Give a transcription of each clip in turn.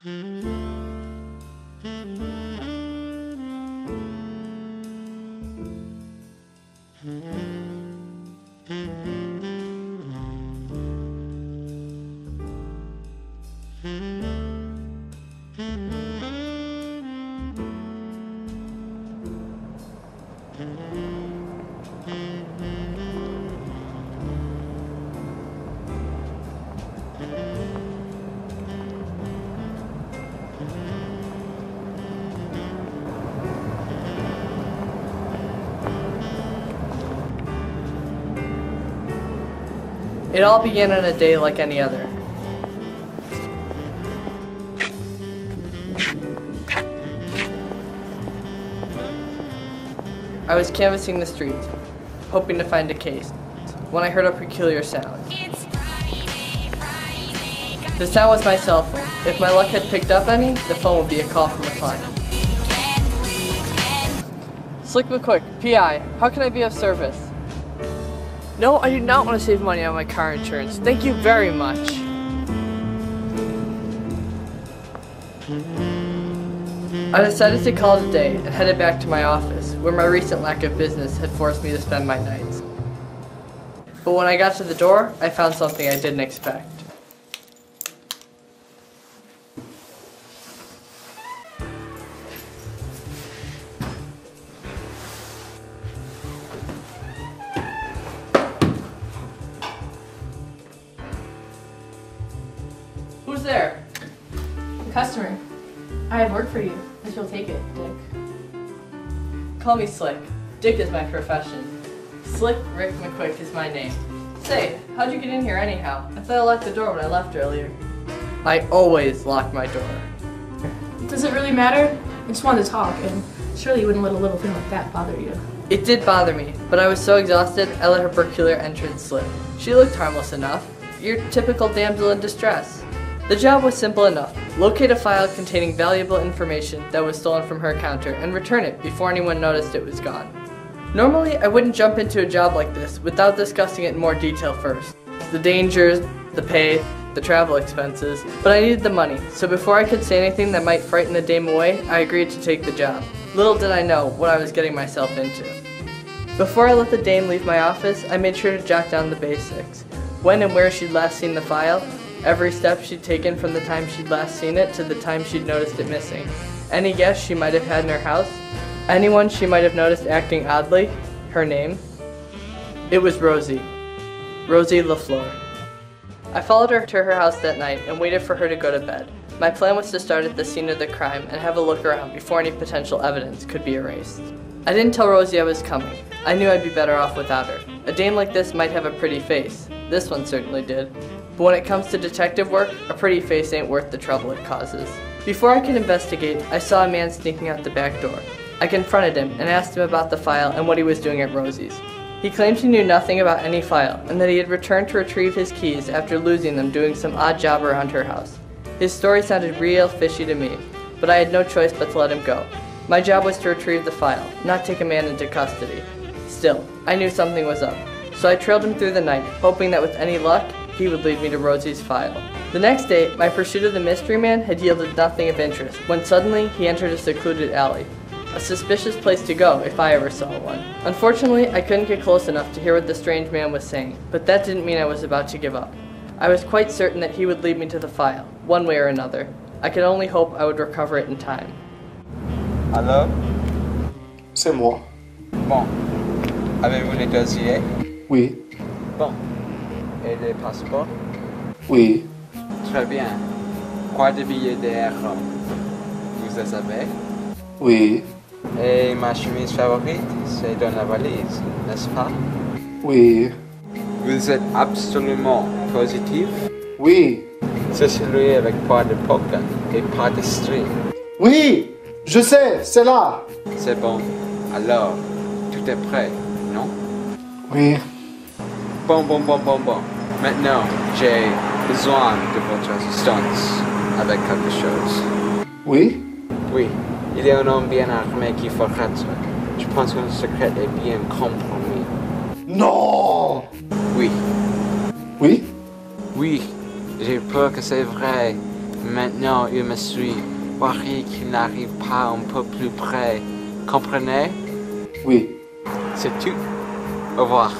It all began on a day like any other. I was canvassing the streets, hoping to find a case, when I heard a peculiar sound. The sound was my cell phone. If my luck had picked up any, the phone would be a call from a client. Slick McQuick, PI, how can I be of service? No, I do not want to save money on my car insurance. Thank you very much. I decided to call it a day and headed back to my office, where my recent lack of business had forced me to spend my nights. But when I got to the door, I found something I didn't expect. Who's there? The customer. I have work for you, if you'll take it, Dick. Call me Slick. Dick is my profession. Slick Rick McQuick is my name. Say, how'd you get in here anyhow? I thought I locked the door when I left earlier. I always lock my door. Does it really matter? I just wanted to talk, and surely you wouldn't let a little thing like that bother you. It did bother me, but I was so exhausted I let her peculiar entrance slip. She looked harmless enough. Your typical damsel in distress. The job was simple enough. Locate a file containing valuable information that was stolen from her counter and return it before anyone noticed it was gone. Normally, I wouldn't jump into a job like this without discussing it in more detail first. The dangers, the pay, the travel expenses, but I needed the money, so before I could say anything that might frighten the dame away, I agreed to take the job. Little did I know what I was getting myself into. Before I let the dame leave my office, I made sure to jot down the basics. When and where she'd last seen the file, every step she'd taken from the time she'd last seen it to the time she'd noticed it missing. Any guests she might have had in her house, anyone she might have noticed acting oddly, her name. It was Rosie. Rosie LaFleur. I followed her to her house that night and waited for her to go to bed. My plan was to start at the scene of the crime and have a look around before any potential evidence could be erased. I didn't tell Rosie I was coming. I knew I'd be better off without her. A dame like this might have a pretty face. This one certainly did. But when it comes to detective work, a pretty face ain't worth the trouble it causes. Before I could investigate, I saw a man sneaking out the back door. I confronted him and asked him about the file and what he was doing at Rosie's. He claimed he knew nothing about any file and that he had returned to retrieve his keys after losing them doing some odd job around her house. His story sounded real fishy to me, but I had no choice but to let him go. My job was to retrieve the file, not take a man into custody. Still, I knew something was up, so I trailed him through the night, hoping that with any luck, he would lead me to Rosie's file. The next day, my pursuit of the mystery man had yielded nothing of interest, when suddenly he entered a secluded alley. A suspicious place to go if I ever saw one. Unfortunately, I couldn't get close enough to hear what the strange man was saying, but that didn't mean I was about to give up. I was quite certain that he would lead me to the file, one way or another. I could only hope I would recover it in time. Alors? C'est moi. Bon. Avez-vous les dossiers? Oui. Bon. Et les passeports? Oui. Très bien. Quoi de billets d'air? Vous les avez? Oui. Et ma chemise favorite, c'est dans la valise, n'est-ce pas? Oui. Vous êtes absolument positif? Oui. C'est celui avec pas de poker et pas de string. Oui. Je sais, c'est là. C'est bon. Alors, tout est prêt, non? Oui. Bon. Maintenant, j'ai besoin de votre assistance avec quelque chose. Oui. Oui, il y a un homme bien armé qui faut rentrer. Je pense que le secret est bien compromis. Non. Oui. Oui. Oui, j'ai peur que c'est vrai. Maintenant, il me suit. Voyez qu'il n'arrive pas un peu plus près. Comprenez? Oui. C'est tout. Au revoir.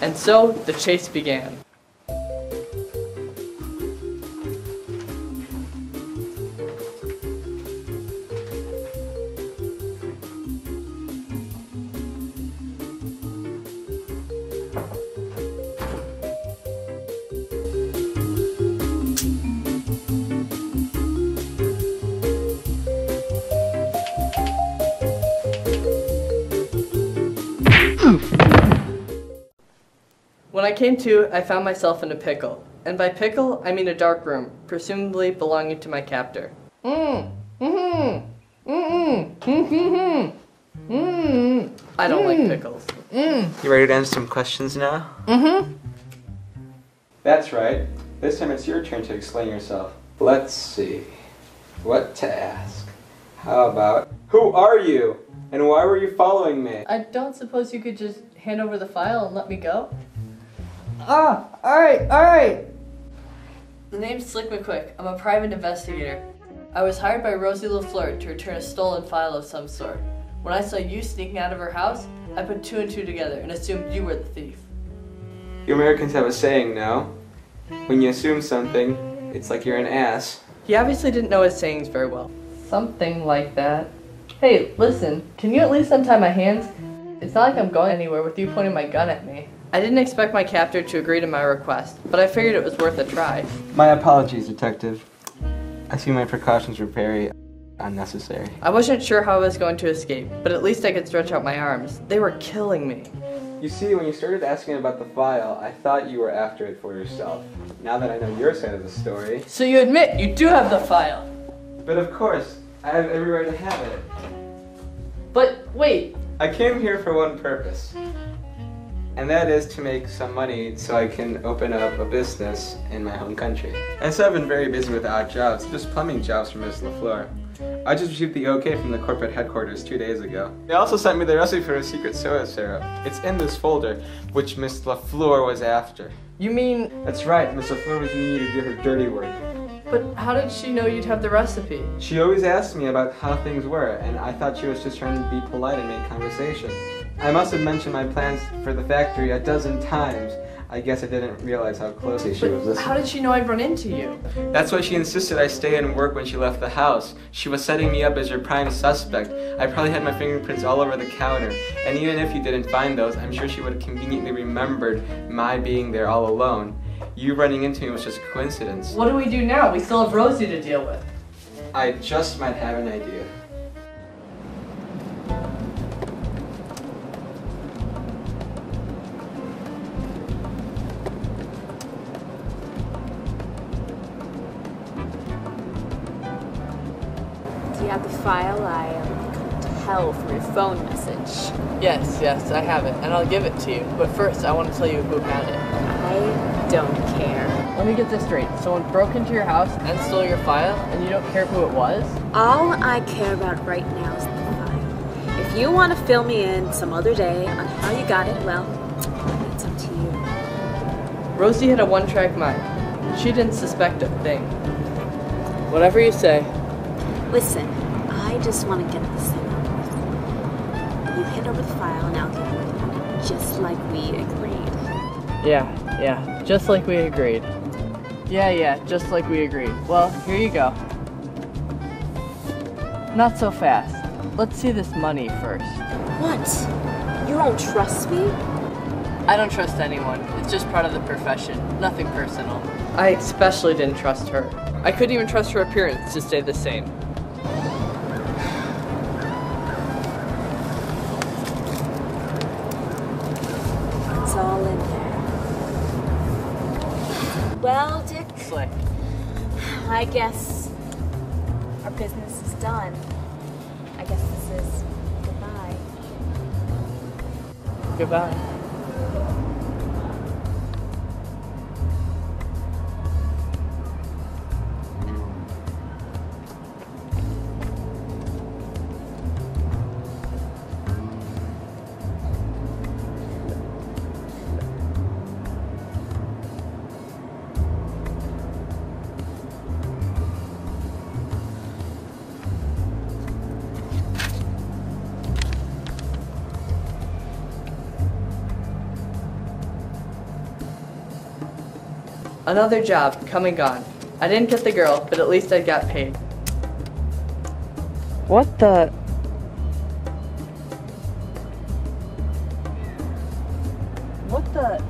And so the chase began. When I came to, I found myself in a pickle. And by pickle, I mean a dark room, presumably belonging to my captor. I don't like pickles. You ready to answer some questions now? That's right. This time it's your turn to explain yourself. Let's see. What to ask? How about, who are you? And why were you following me? I don't suppose you could just hand over the file and let me go? Alright. The name's Slick McQuick. I'm a private investigator. I was hired by Rosie LaFleur to return a stolen file of some sort. When I saw you sneaking out of her house, I put two and two together and assumed you were the thief. You Americans have a saying, no? When you assume something, it's like you're an ass. He obviously didn't know his sayings very well. Something like that. Hey, listen, can you at least untie my hands? It's not like I'm going anywhere with you pointing my gun at me. I didn't expect my captor to agree to my request, but I figured it was worth a try. My apologies, Detective. I see my precautions were very unnecessary. I wasn't sure how I was going to escape, but at least I could stretch out my arms. They were killing me. You see, when you started asking about the file, I thought you were after it for yourself. Now that I know your side of the story... So you admit you do have the file? But of course, I have every right to have it. But wait. I came here for one purpose. And that is to make some money so I can open up a business in my home country. And so I've been very busy with odd jobs, just plumbing jobs for Miss LaFleur. I just received the okay from the corporate headquarters 2 days ago. They also sent me the recipe for a secret soda syrup. It's in this folder, which Miss LaFleur was after. You mean... That's right, Miss LaFleur was needing you to do her dirty work. But how did she know you'd have the recipe? She always asked me about how things were, and I thought she was just trying to be polite and make conversation. I must have mentioned my plans for the factory a dozen times. I guess I didn't realize how closely she was listening. How did she know I'd run into you? That's why she insisted I stay and work when she left the house. She was setting me up as your prime suspect. I probably had my fingerprints all over the counter. And even if you didn't find those, I'm sure she would have conveniently remembered my being there all alone. You running into me was just a coincidence. What do we do now? We still have Rosie to deal with. I just might have an idea. Do you have the file? I couldn't tell from your phone message. Yes, I have it, and I'll give it to you. But first, I want to tell you who had it. I don't care. Let me get this straight. Someone broke into your house and stole your file, and you don't care who it was? All I care about right now is the file. If you want to fill me in some other day on how you got it, well, it's up to you. Rosie had a one-track mind. She didn't suspect a thing. Whatever you say. Listen, I just want to get this thing over with. You hand over the file and I'll give you the money, just like we agreed. Yeah, just like we agreed. Yeah, just like we agreed. Well, here you go. Not so fast. Let's see this money first. What? You don't trust me? I don't trust anyone. It's just part of the profession. Nothing personal. I especially didn't trust her. I couldn't even trust her appearance to stay the same. It's all in there. Well, Dick, Slick. I guess our business is done. I guess this is goodbye. Goodbye. Another job, come and gone. I didn't get the girl, but at least I got paid. What the? What the?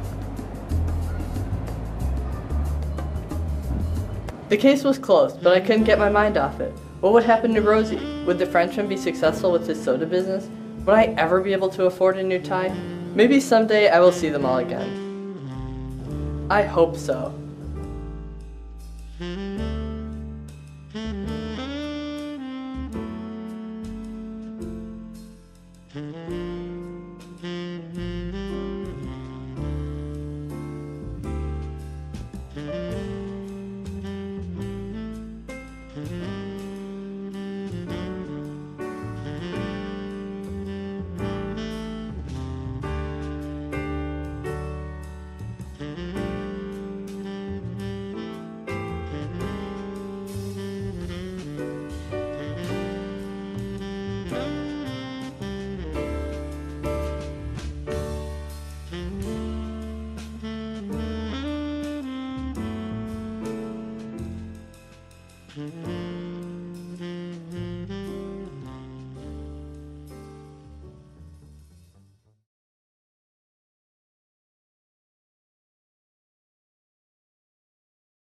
The case was closed, but I couldn't get my mind off it. What would happen to Rosie? Would the Frenchman be successful with his soda business? Would I ever be able to afford a new tie? Maybe someday I will see them all again. I hope so.